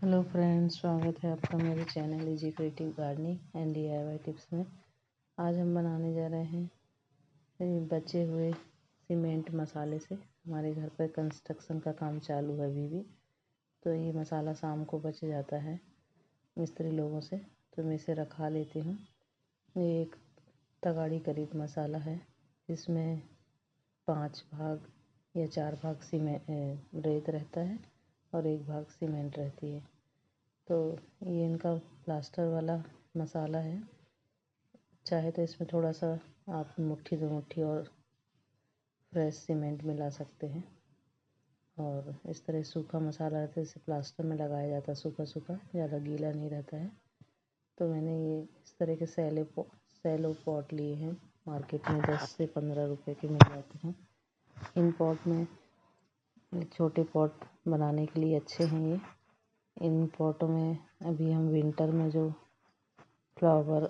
Hello friends, स्वागत है आपका मेरे channel easy creative gardening and DIY tips में। आज हम बनाने जा रहे हैं बचे हुए सीमेंट मसाले से। हमारे घर पर कंस्ट्रक्शन का काम चालू है अभी भी, तो ये मसाला शाम को बच जाता है मिस्त्री लोगों से, तो मैं इसे रखा लेती हूँ। ये एक तगाड़ी करीब मसाला है, इसमें 5 भाग या 4 भाग सीमेंट रेत रहता है और 1 भाग सीमेंट रहती है। तो ये इनका प्लास्टर वाला मसाला है। चाहे तो इसमें थोड़ा सा आप मुट्ठी 2 मुट्ठी और फ्रेश सीमेंट मिला सकते हैं। और इस तरह सूखा मसाला रहता है, इसे प्लास्टर में लगाया जाता है सूखा सूखा, ज़्यादा गीला नहीं रहता है। तो मैंने ये इस तरह के सैलो पॉट लिए हैं। मार्केट में 10 से 15 रुपए के मिल जाते हैं। इन पॉट में छोटे पॉट बनाने के लिए अच्छे हैं ये। इन पॉटों में अभी हम विंटर में जो फ्लावर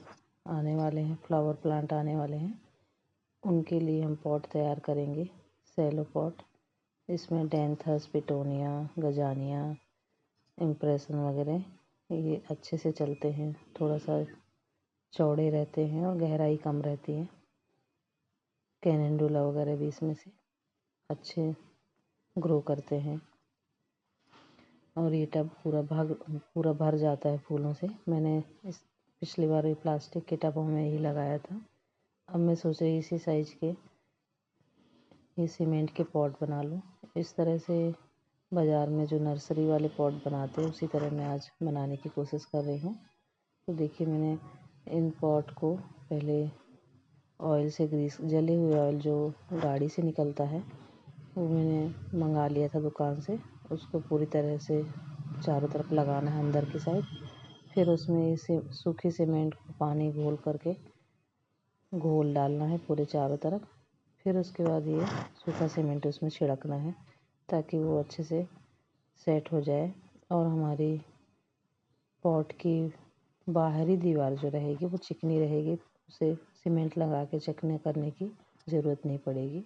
प्लांट आने वाले हैं, उनके लिए हम पॉट तैयार करेंगे, सैलो पॉट। इसमें डेंथस, पिटोनिया, गजानिया, इम्प्रेशन वगैरह ये अच्छे से चलते हैं। थोड़ा सा चौड़े रहते हैं और गहराई कम रहती है। कैनेंडुला वगैरह भी इसमें से अच्छे ग्रो करते हैं। और ये टब पूरा भर जाता है फूलों से। मैंने इस पिछली बार ये प्लास्टिक के टबों में ही लगाया था। अब मैं सोच रही इसी साइज़ के ये सीमेंट के पॉट बना लूँ। इस तरह से बाज़ार में जो नर्सरी वाले पॉट बनाते हैं, उसी तरह मैं आज बनाने की कोशिश कर रही हूँ। तो देखिए, मैंने इन पॉट को पहले ऑयल से जले हुए ऑयल जो गाड़ी से निकलता है, वो मैंने मंगा लिया था दुकान से। उसको पूरी तरह से चारों तरफ लगाना है अंदर की साइड। फिर उसमें इसे सूखी सीमेंट को पानी घोल करके घोल डालना है पूरे चारों तरफ। फिर उसके बाद ये सूखा सीमेंट उसमें छिड़कना है, ताकि वो अच्छे से सेट हो जाए और हमारी पॉट की बाहरी दीवार जो रहेगी वो चिकनी रहेगी। उसे सीमेंट लगा के चिकने करने की ज़रूरत नहीं पड़ेगी।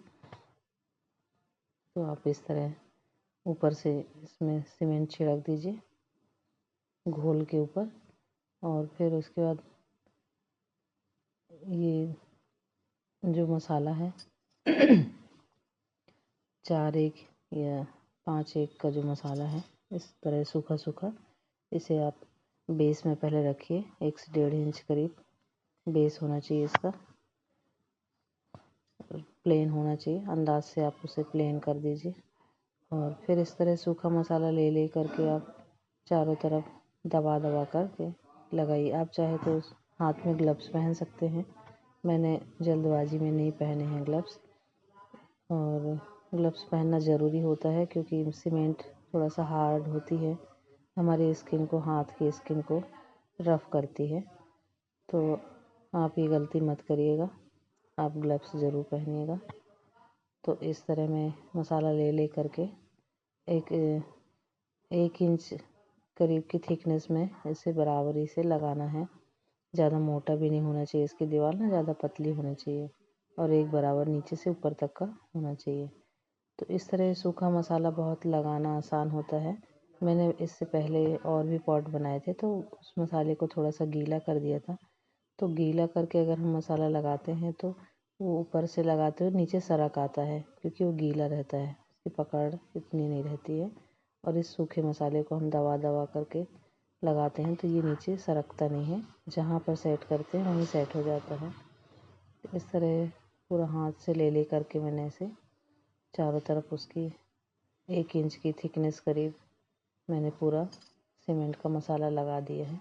तो आप इस तरह ऊपर से इसमें सीमेंट छिड़क दीजिए घोल के ऊपर। और फिर उसके बाद ये जो मसाला है 4 एक या 5 एक का जो मसाला है, इस तरह सूखा सूखा, इसे आप बेस में पहले रखिए। 1 से 1.5 इंच करीब बेस होना चाहिए इसका, प्लेन होना चाहिए। अंदाज से आप उसे प्लेन कर दीजिए। और फिर इस तरह सूखा मसाला ले करके आप चारों तरफ दबा दबा करके लगाइए। आप चाहे तो हाथ में ग्लव्स पहन सकते हैं। मैंने जल्दबाजी में नहीं पहने हैं ग्लव्स। और ग्लव्स पहनना ज़रूरी होता है, क्योंकि सीमेंट थोड़ा सा हार्ड होती है, हमारी स्किन को, हाथ की स्किन को रफ़ करती है। तो आप ये गलती मत करिएगा, आप ग्लव्स ज़रूर पहनिएगा। तो इस तरह मैं मसाला ले करके 1 इंच करीब की थिकनेस में इसे बराबरी से लगाना है। ज़्यादा मोटा भी नहीं होना चाहिए इसकी दीवार, ना ज़्यादा पतली होनी चाहिए, और एक बराबर नीचे से ऊपर तक का होना चाहिए। तो इस तरह सूखा मसाला बहुत लगाना आसान होता है। मैंने इससे पहले और भी पॉट बनाए थे, तो उस मसाले को थोड़ा सा गीला कर दिया था। तो गीला करके अगर हम मसाला लगाते हैं तो वो ऊपर से लगाते हुए नीचे सरक आता है, क्योंकि वो गीला रहता है, इसकी पकड़ इतनी नहीं रहती है। और इस सूखे मसाले को हम दबा दबा करके लगाते हैं तो ये नीचे सरकता नहीं है, जहाँ पर सेट करते हैं वहीं सेट हो जाता है। इस तरह पूरा हाथ से ले करके मैंने इसे चारों तरफ उसकी 1 इंच की थिकनेस करीब मैंने पूरा सीमेंट का मसाला लगा दिया है।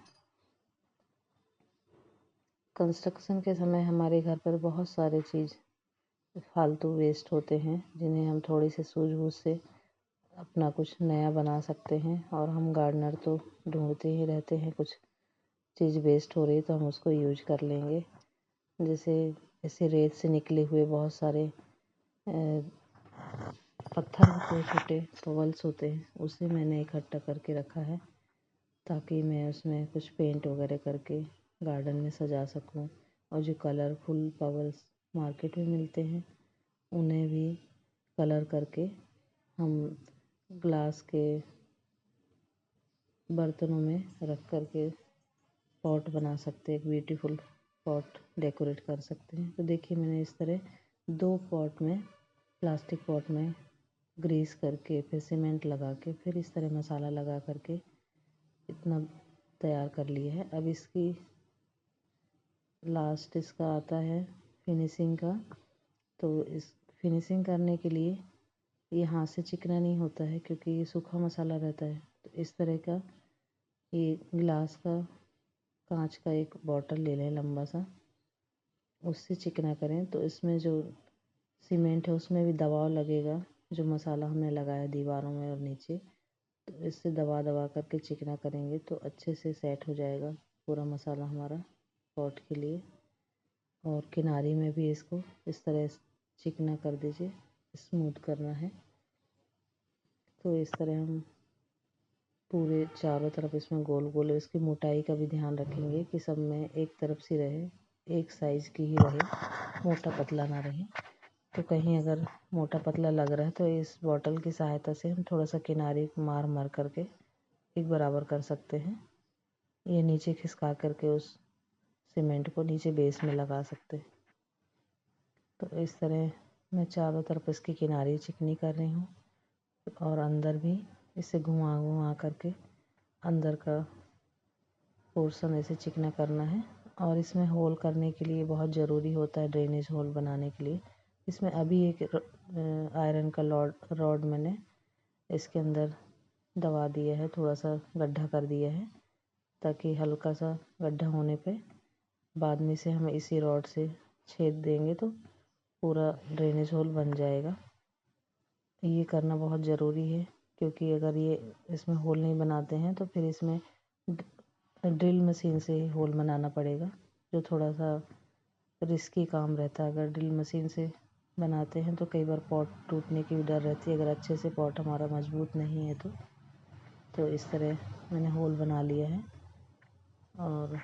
कंस्ट्रक्शन के समय हमारे घर पर बहुत सारे चीज़ फालतू वेस्ट होते हैं, जिन्हें हम थोड़ी सी सूझबूझ से अपना कुछ नया बना सकते हैं। और हम गार्डनर तो ढूंढते ही रहते हैं, कुछ चीज़ वेस्ट हो रही तो हम उसको यूज कर लेंगे। जैसे ऐसे रेत से निकले हुए बहुत सारे पत्थर होते हैं, छोटे पवल्स होते हैं, उसे मैंने इकट्ठा करके रखा है, ताकि मैं उसमें कुछ पेंट वगैरह करके गार्डन में सजा सकूं। और जो कलरफुल पवल्स मार्केट में मिलते हैं, उन्हें भी कलर करके हम ग्लास के बर्तनों में रख कर के पॉट बना सकते हैं, एक ब्यूटीफुल पॉट डेकोरेट कर सकते हैं। तो देखिए मैंने इस तरह 2 पॉट में, प्लास्टिक पॉट में ग्रीस करके, फिर सीमेंट लगा के, फिर इस तरह मसाला लगा करके इतना तैयार कर लिया है। अब इसकी लास्ट इसका आता है फिनिशिंग का। तो इस फिनिशिंग करने के लिए ये हाथ से चिकना नहीं होता है क्योंकि ये सूखा मसाला रहता है। तो इस तरह का ये ग्लास का, कांच का एक बॉटल ले लें लंबा सा, उससे चिकना करें तो इसमें जो सीमेंट है उसमें भी दबाव लगेगा, जो मसाला हमने लगाया दीवारों में और नीचे। तो इससे दबा दबा करके चिकना करेंगे तो अच्छे से सेट हो जाएगा पूरा मसाला हमारा पॉट के लिए। और किनारे में भी इसको इस तरह चिकना कर दीजिए, स्मूथ करना है। तो इस तरह हम पूरे चारों तरफ इसमें गोल गोल, इसकी मोटाई का भी ध्यान रखेंगे कि सब में एक तरफ सी रहे, एक साइज़ की ही रहे, मोटा पतला ना रहे। तो कहीं अगर मोटा पतला लग रहा है तो इस बॉटल की सहायता से हम थोड़ा सा किनारे को मार मार करके एक बराबर कर सकते हैं। ये नीचे खिसका करके उस सीमेंट को नीचे बेस में लगा सकते हैं। तो इस तरह मैं चारों तरफ इसकी किनारे चिकनी कर रही हूँ और अंदर भी इसे घुमा घुमा करके अंदर का पोर्शन ऐसे चिकना करना है। और इसमें होल करने के लिए बहुत ज़रूरी होता है, ड्रेनेज होल बनाने के लिए इसमें अभी एक आयरन का रॉड मैंने इसके अंदर दबा दिया है, थोड़ा सा गड्ढा कर दिया है ताकि हल्का सा गड्ढा होने पे बाद में से हम इसी रॉड से छेद देंगे तो पूरा ड्रेनेज होल बन जाएगा। ये करना बहुत ज़रूरी है क्योंकि अगर ये इसमें होल नहीं बनाते हैं तो फिर इसमें ड्रिल मशीन से ही होल बनाना पड़ेगा, जो थोड़ा सा रिस्की काम रहता है। अगर ड्रिल मशीन से बनाते हैं तो कई बार पॉट टूटने की भी डर रहती है अगर अच्छे से पॉट हमारा मजबूत नहीं है तो इस तरह मैंने होल बना लिया है और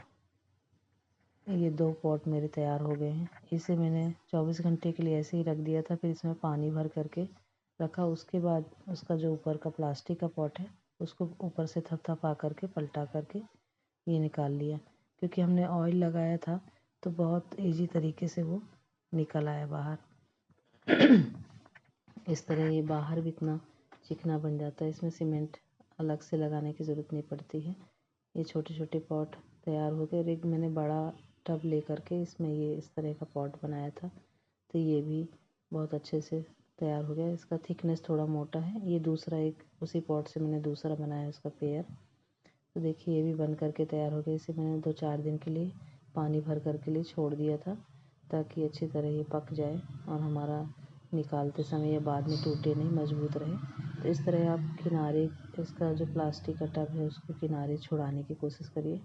ये 2 पॉट मेरे तैयार हो गए हैं। इसे मैंने 24 घंटे के लिए ऐसे ही रख दिया था, फिर इसमें पानी भर करके रखा। उसके बाद उसका जो ऊपर का प्लास्टिक का पॉट है उसको ऊपर से थपथपा करके पलटा करके ये निकाल लिया, क्योंकि हमने ऑयल लगाया था तो बहुत इजी तरीके से वो निकल आया बाहर। इस तरह ये बाहर भी इतना चिकना बन जाता है, इसमें सीमेंट अलग से लगाने की ज़रूरत नहीं पड़ती है। ये छोटे छोटे पॉट तैयार हो गए और एक मैंने बड़ा टब ले करके इसमें ये इस तरह का पॉट बनाया था तो ये भी बहुत अच्छे से तैयार हो गया। इसका थिकनेस थोड़ा मोटा है। ये दूसरा एक उसी पॉट से मैंने दूसरा बनाया उसका पेयर। तो देखिए ये भी बन करके तैयार हो गया। इसे मैंने 2-4 दिन के लिए पानी भर कर के लिए छोड़ दिया था ताकि अच्छी तरह ये पक जाए और हमारा निकालते समय ये बाद में टूटे नहीं, मजबूत रहे। तो इस तरह आप किनारे, इसका जो प्लास्टिक का टब है उसको किनारे छुड़ाने की कोशिश करिए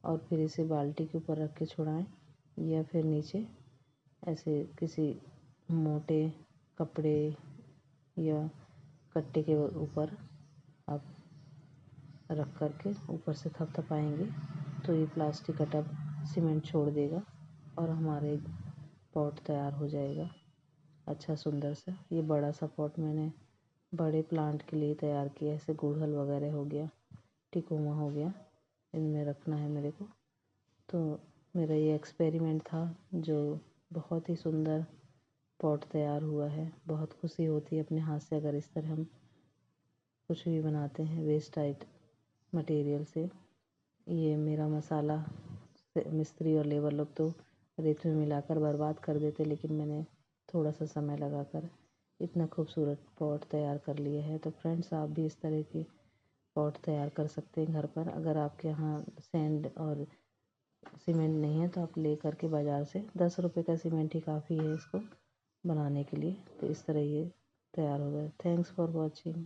और फिर इसे बाल्टी के ऊपर रख के छुड़ाएँ या फिर नीचे ऐसे किसी मोटे कपड़े या कट्टे के ऊपर आप रख कर के ऊपर से थपथपाएंगे तो ये प्लास्टिक का टब सीमेंट छोड़ देगा और हमारे पॉट तैयार हो जाएगा अच्छा सुंदर सा। ये बड़ा सा पॉट मैंने बड़े प्लांट के लिए तैयार किया है, जैसे गुड़हल वगैरह हो गया, टिकोमा हो गया, इनमें रखना है मेरे को। तो मेरा ये एक्सपेरिमेंट था जो बहुत ही सुंदर पॉट तैयार हुआ है। बहुत खुशी होती है अपने हाथ से अगर इस तरह हम कुछ भी बनाते हैं वेस्ट मटेरियल से। ये मेरा मसाला मिस्त्री और लेबर लोग तो रेत में मिलाकर बर्बाद कर देते, लेकिन मैंने थोड़ा सा समय लगाकर इतना खूबसूरत पॉट तैयार कर लिया है। तो फ्रेंड्स आप भी इस तरह के पॉट तैयार कर सकते हैं घर पर। अगर आपके यहाँ सैंड और सीमेंट नहीं है तो आप ले करके बाज़ार से 10 रुपये का सीमेंट ही काफ़ी है इसको बनाने के लिए। तो इस तरह ये तैयार हो गया। Thanks for watching.